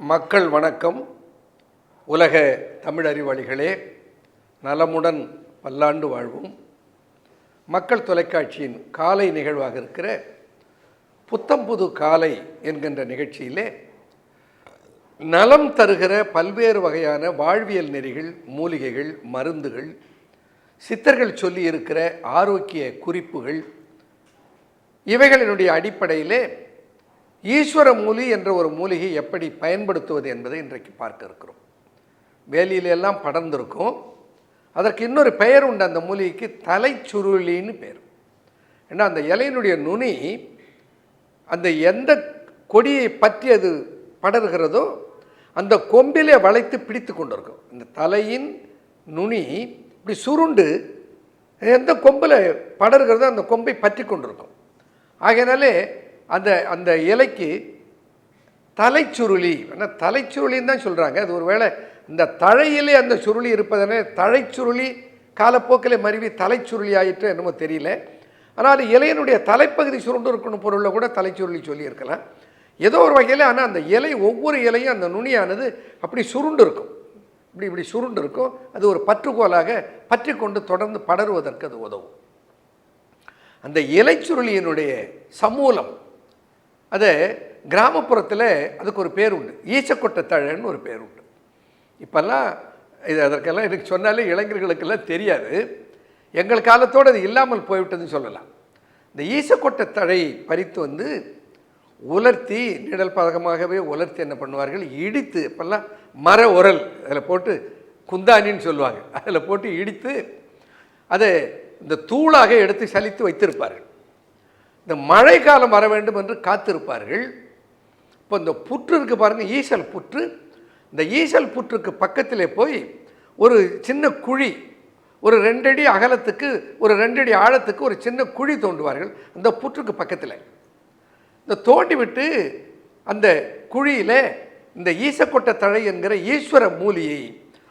மக்கள் வணக்கம். உலக தமிழ் அறிவாளிகளே, நலமுடன் பல்லாண்டு வாழ்வோம். மக்கள் தொலைக்காட்சியின் காலை நிகழ்வாக இருக்கிற புத்தம்புது காலை என்கின்ற நிகழ்ச்சியிலே நலம் தருகிற பல்வேறு வகையான வாழ்வியல் நெறிகள், மூலிகைகள், மருந்துகள், சித்தர்கள் சொல்லி இருக்கிற ஆரோக்கிய குறிப்புகள், இவைகளினுடைய அடிப்படையிலே ஈஸ்வர மூலி என்ற ஒரு மூலிகை எப்படி பயன்படுத்துவது என்பதை இன்றைக்கு பார்க்க இருக்கிறோம். வேலியிலெல்லாம் படர்ந்திருக்கும். அதற்கு இன்னொரு பெயர் உண்டு. அந்த மூலிகைக்கு தலைச்சுருளின்னு பேர். ஏன்னா அந்த இலையினுடைய நுனி அந்த எந்த கொடியை பற்றி அது படர்கிறதோ அந்த கொம்பிலே வளைத்து பிடித்து கொண்டிருக்கும். இந்த தலையின் நுனி இப்படி சுருண்டு எந்த கொம்பில் படர்கிறதோ அந்த கொம்பை பற்றி கொண்டிருக்கும். ஆகையினாலே அந்த அந்த இலைக்கு தலைச்சுருளி, ஆனால் தலைச்சுருளின்னு தான் சொல்கிறாங்க. அது ஒரு வேளை இந்த தழையிலே அந்த சுருளி இருப்பதனால தழைச்சுருளி காலப்போக்கில் மருவி தலைச்சுருளி ஆயிட்டு என்னமோ தெரியல. ஆனால் அது இலையினுடைய தலைப்பகுதி சுருண்டு இருக்கணும் பொருளில் கூட தலைச்சுருளி சொல்லியிருக்கலாம், ஏதோ ஒரு வகையில். ஆனால் அந்த இலை, ஒவ்வொரு இலையும் அந்த நுனியானது அப்படி சுருண்டு இருக்கும், இப்படி இப்படி சுருண்டு இருக்கும். அது ஒரு பற்றுகோலாக பற்றி கொண்டு தொடர்ந்து படருவதற்கு அது உதவும். அந்த இலைச்சுருளியினுடைய சமூலம், அது கிராமப்புறத்தில் அதுக்கு ஒரு பேர் உண்டு, ஈச்சக்கொட்டை தழைன்னு ஒரு பேர் உண்டு. இப்போல்லாம் இது அதற்கெல்லாம் எனக்கு சொன்னாலே இளைஞர்களுக்கெல்லாம் தெரியாது. எங்கள் காலத்தோடு அது இல்லாமல் போய்விட்டதுன்னு சொல்லலாம். இந்த ஈச்சக்கொட்டை தழை பறித்து வந்து உலர்த்தி, நிழல் பாதகமாகவே உலர்த்தி என்ன பண்ணுவார்கள், இடித்து, இப்போல்லாம் மர உரல் அதில் போட்டு, குந்தானின்னு சொல்லுவாங்க, அதில் போட்டு இடித்து அதை இந்த தூளாக எடுத்து சலித்து வைத்திருப்பார்கள். இந்த மழை காலம் வர வேண்டும் என்று காத்திருப்பார்கள். இப்போ இந்த புற்று இருக்குது பாருங்கள், ஈசல் புற்று. இந்த ஈசல் புற்றுக்கு பக்கத்திலே போய் ஒரு சின்ன குழி, ஒரு 2 அடி அகலத்துக்கு, ஒரு 2 அடி ஆழத்துக்கு ஒரு சின்ன குழி தோண்டுவார்கள் அந்த புற்றுக்கு பக்கத்தில். இந்த தோண்டி விட்டு அந்த குழியில் இந்த ஈசக்கொட்டை தழை என்கிற ஈஸ்வர மூலியை,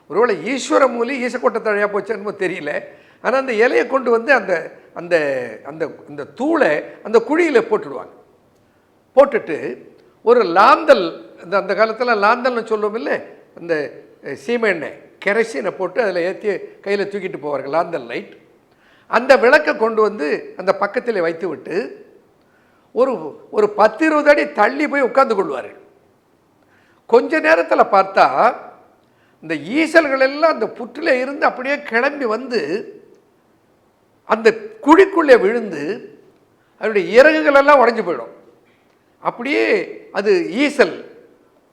ஒருவேளை ஈஸ்வர மூலி ஈசக்கொட்டை தழையாக போச்சுன்னு தெரியல, ஆனால் அந்த இலையை கொண்டு வந்து அந்த அந்த அந்த இந்த தூளை அந்த குழியில் போட்டுடுவாங்க. போட்டுட்டு ஒரு லாந்தல், அந்த காலத்தில் லாந்தல்னு சொல்லுவோம் இல்லை, அந்த சீமை எண்ணெய் கெரசினை போட்டு அதில் ஏற்றி கையில் தூக்கிட்டு போவார்கள், லாந்தல் லைட். அந்த விளக்கை கொண்டு வந்து அந்த பக்கத்தில் வைத்து விட்டு ஒரு ஒரு 10-20 அடி தள்ளி போய் உட்கார்ந்து கொள்வார்கள். கொஞ்ச நேரத்தில் பார்த்தா இந்த ஈசல்கள் எல்லாம் அந்த புற்றில் இருந்து அப்படியே கிளம்பி வந்து அந்த குழிக்குள்ளே விழுந்து அதனுடைய இறகுகளெல்லாம் உடைஞ்சு போயிடும். அப்படியே அது ஈசல்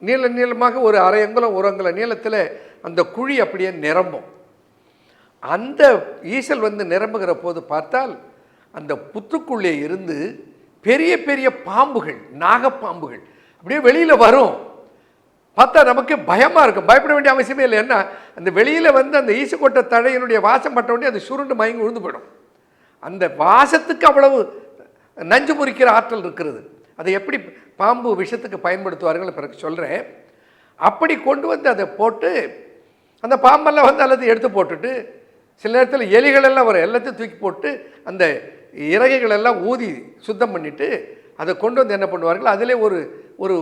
நீளமாக ஒரு 1/2 அங்குலம் 1 அங்குலம் நீளத்தில் அந்த குழி அப்படியே நிரம்பும். அந்த ஈசல் வந்து நிரம்புகிற போது பார்த்தால் அந்த புத்துக்குள்ளே இருந்து பெரிய பெரிய பாம்புகள், நாகப்பாம்புகள் அப்படியே வெளியில் வரும். பார்த்தா நமக்கு பயமாக இருக்கும். பயப்பட வேண்டிய அவசியமே இல்லை. ஏன்னா அந்த வெளியில் வந்து அந்த ஈசக்கொட்டை தழையினுடைய வாசம் பட்ட உடனே அது சுருண்டு மயங்கி விழுந்து போயிடும். அந்த வாசத்துக்கு அவ்வளவு நஞ்சு முறிக்கிற ஆற்றல் இருக்கிறது. அதை எப்படி பாம்பு விஷத்துக்கு பயன்படுத்துவார்கள் பிறகு சொல்கிறேன். அப்படி கொண்டு வந்து அதை போட்டு அந்த பாம்பெல்லாம் வந்து அல்லது எடுத்து போட்டுட்டு, சில நேரத்தில் எலிகளெல்லாம் வரும், எல்லாத்தையும் தூக்கி போட்டு அந்த இறகைகளெல்லாம் ஊதி சுத்தம் பண்ணிவிட்டு அதை கொண்டு வந்து என்ன பண்ணுவார்கள், அதிலே ஒரு ஒரு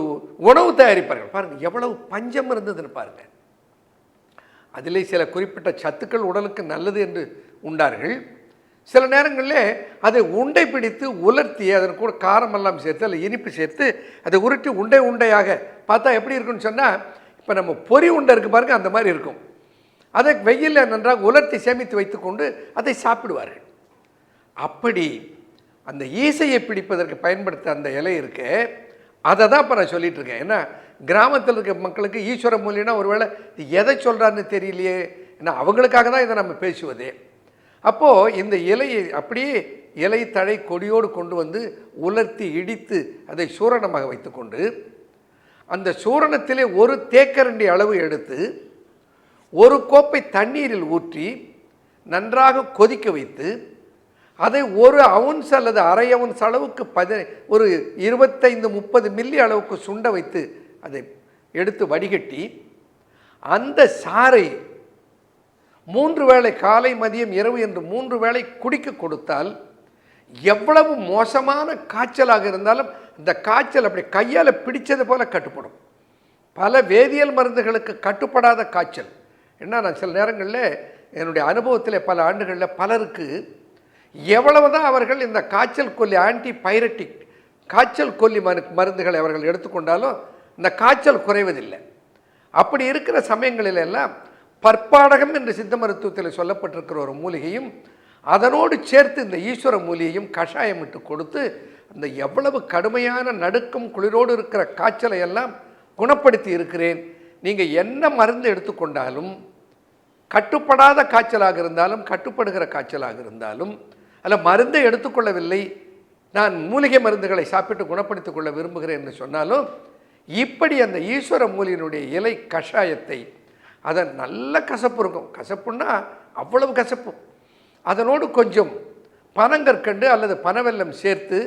உணவு தயாரிப்பார்கள். பாருங்கள் எவ்வளவு பஞ்சம் இருந்ததுன்னு பாருங்கள். அதிலே சில குறிப்பிட்ட சத்துக்கள் உடலுக்கு நல்லது என்று உண்டார்கள். சில நேரங்களில் அதை உண்டை பிடித்து உலர்த்தி அதன் கூட காரமெல்லாம் சேர்த்து அதில் இனிப்பு சேர்த்து அதை உருட்டி உண்டை உண்டையாக பார்த்தா எப்படி இருக்குன்னு சொன்னால், இப்போ நம்ம பொறி உண்டை இருக்குது பாருங்கள், அந்த மாதிரி இருக்கும். அதை வெயிலில் நன்றாக உலர்த்தி சேமித்து வைத்துக்கொண்டு அதை சாப்பிடுவார்கள். அப்படி அந்த ஈசையை பிடிப்பதற்கு பயன்படுத்த அந்த இலை இருக்கு, அதை தான் இப்போ நான் சொல்லிகிட்டு இருக்கேன். ஏன்னா கிராமத்தில் இருக்க மக்களுக்கு ஈஸ்வர மூலினா ஒருவேளை எதை சொல்கிறான்னு தெரியலையே, ஏன்னா அவங்களுக்காக தான் இதை நம்ம பேசுவதே. அப்போது இந்த இலையை அப்படியே இலை தழை கொடியோடு கொண்டு வந்து உலர்த்தி இடித்து அதை சூரணமாக வைத்துக்கொண்டு அந்த சூரணத்திலே ஒரு தேக்கரண்டி அளவு எடுத்து ஒரு கோப்பை தண்ணீரில் ஊற்றி நன்றாக கொதிக்க வைத்து அதை 1 அவுன்ஸ் அல்லது 1/2 அவுன்ஸ் அளவுக்கு ஒரு 25-30 மில்லி அளவுக்கு சுண்ட வைத்து அதை எடுத்து வடிகட்டி அந்த சாறை 3 வேளை, காலை மதியம் இரவு என்று 3 வேளை குடிக்க கொடுத்தால் எவ்வளவு மோசமான காய்ச்சலாக இருந்தாலும் இந்த காய்ச்சல் அப்படி கையால் பிடிச்சது போல கட்டுப்படும். பல வேதியியல் மருந்துகளுக்கு கட்டுப்படாத காய்ச்சல். என்ன, நான் சில நேரங்களில் என்னுடைய அனுபவத்தில் பல ஆண்டுகளில் பலருக்கு எவ்வளவுதான் அவர்கள் இந்த காய்ச்சல் கொல்லி ஆன்டிபைரட்டிக் காய்ச்சல் கொல்லி மருந்துகளை அவர்கள் எடுத்துக்கொண்டாலும் இந்த காய்ச்சல் குறைவதில்லை. அப்படி இருக்கிற சமயங்களில் எல்லாம் பற்பாடகம் என்று சித்த மருத்துவத்தில் சொல்லப்பட்டிருக்கிற ஒரு மூலிகையும் அதனோடு சேர்த்து இந்த ஈஸ்வர மூலிகையும் கஷாயமிட்டு கொடுத்து அந்த எவ்வளவு கடுமையான நடுக்கம் குளிரோடு இருக்கிற காய்ச்சலை எல்லாம் குணப்படுத்தி இருக்கிறேன். நீங்கள் என்ன மருந்து எடுத்துக்கொண்டாலும் கட்டுப்படாத காய்ச்சலாக இருந்தாலும் கட்டுப்படுகிற காய்ச்சலாக இருந்தாலும் அல்ல மருந்தை எடுத்துக்கொள்ளவில்லை, நான் மூலிகை மருந்துகளை சாப்பிட்டு குணப்படுத்திக் கொள்ள விரும்புகிறேன் என்று சொன்னாலும் இப்படி அந்த ஈஸ்வர மூலியினுடைய இலை கஷாயத்தை, அதை நல்ல கசப்பு இருக்கும், கசப்புன்னா அவ்வளவு கசப்பு, அதனோடு கொஞ்சம் பனங்கற்கண்டு அல்லது பனவெல்லம் சேர்த்து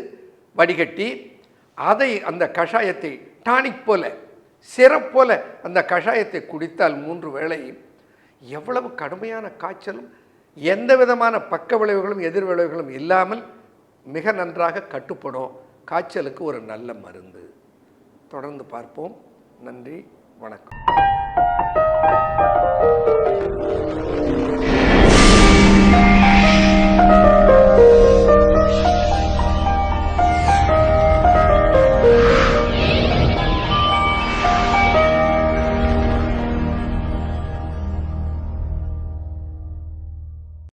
வடிகட்டி அதை அந்த கஷாயத்தை டானிக் போல சிரப் போல அந்த கஷாயத்தை குடித்தால் 3 வேளை எவ்வளவு கடுமையான காய்ச்சலும் எந்த விதமான பக்க விளைவுகளும் எதிர் விளைவுகளும் இல்லாமல் மிக நன்றாக கட்டுப்படும். காய்ச்சலுக்கு ஒரு நல்ல மருந்து. தொடர்ந்து பார்ப்போம். நன்றி, வணக்கம்.